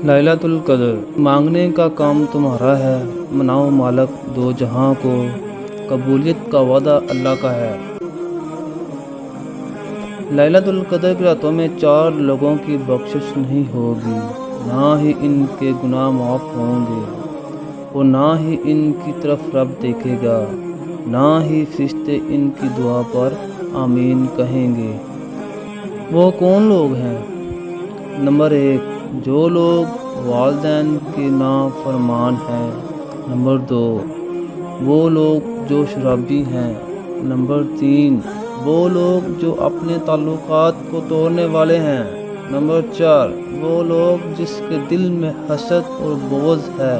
لیلۃ القدر مانگنے کا کام تمہارا ہے، مناؤ مالک دو جہاں کو، قبولیت کا وعدہ اللہ کا ہے۔ لیلۃ القدر کی راتوں میں 4 لوگوں کی بخشش نہیں ہوگی، نہ ہی ان کے گناہ معاف ہوں گے، اور نہ ہی ان کی طرف رب دیکھے گا، نہ ہی فرشتے ان کی دعا پر آمین کہیں گے۔ وہ کون لوگ ہیں؟ نمبر 1، جو لوگ والدین کے نافرمان ہیں۔ نمبر 2، وہ لوگ جو شرابی ہیں۔ نمبر 3، وہ لوگ جو اپنے تعلقات کو توڑنے والے ہیں۔ نمبر 4، وہ لوگ جس کے دل میں حسد اور بغض ہے۔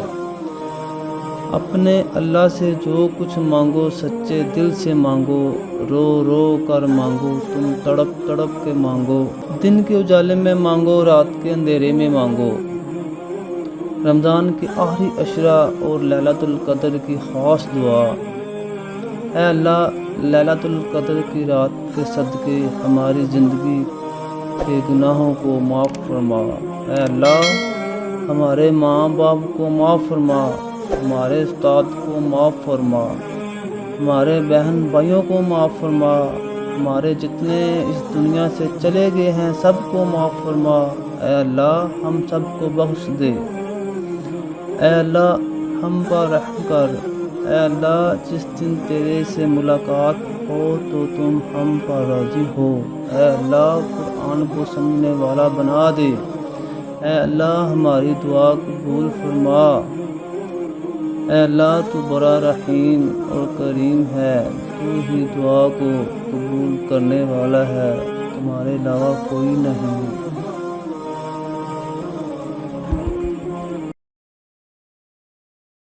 اپنے اللہ سے جو کچھ مانگو سچے دل سے مانگو، رو رو کر مانگو، تم تڑپ تڑپ کے مانگو، دن کے اجالے میں مانگو، رات کے اندھیرے میں مانگو۔ رمضان کے آخری عشرہ اور لیلۃ القدر کی خاص دعا۔ اے اللہ، لیلۃ القدر کی رات کے صدقے ہماری زندگی کے گناہوں کو معاف فرما۔ اے اللہ، ہمارے ماں باپ کو معاف فرما، ہمارے استاد کو معاف فرما، ہمارے بہن بھائیوں کو معاف فرما، ہمارے جتنے اس دنیا سے چلے گئے ہیں سب کو معاف فرما۔ اے اللہ، ہم سب کو بخش دے۔ اے اللہ، ہم پر رحم کر۔ اے اللہ، جس دن تیرے سے ملاقات ہو تو تم ہم پر راضی ہو۔ اے اللہ، قرآن کو سمجھنے والا بنا دے۔ اے اللہ، ہماری دعا قبول فرما۔ اے اللہ، تو بڑا رحیم اور کریم ہے، تو ہی دعا کو قبول کرنے والا ہے، تمہارے علاوہ کوئی نہیں۔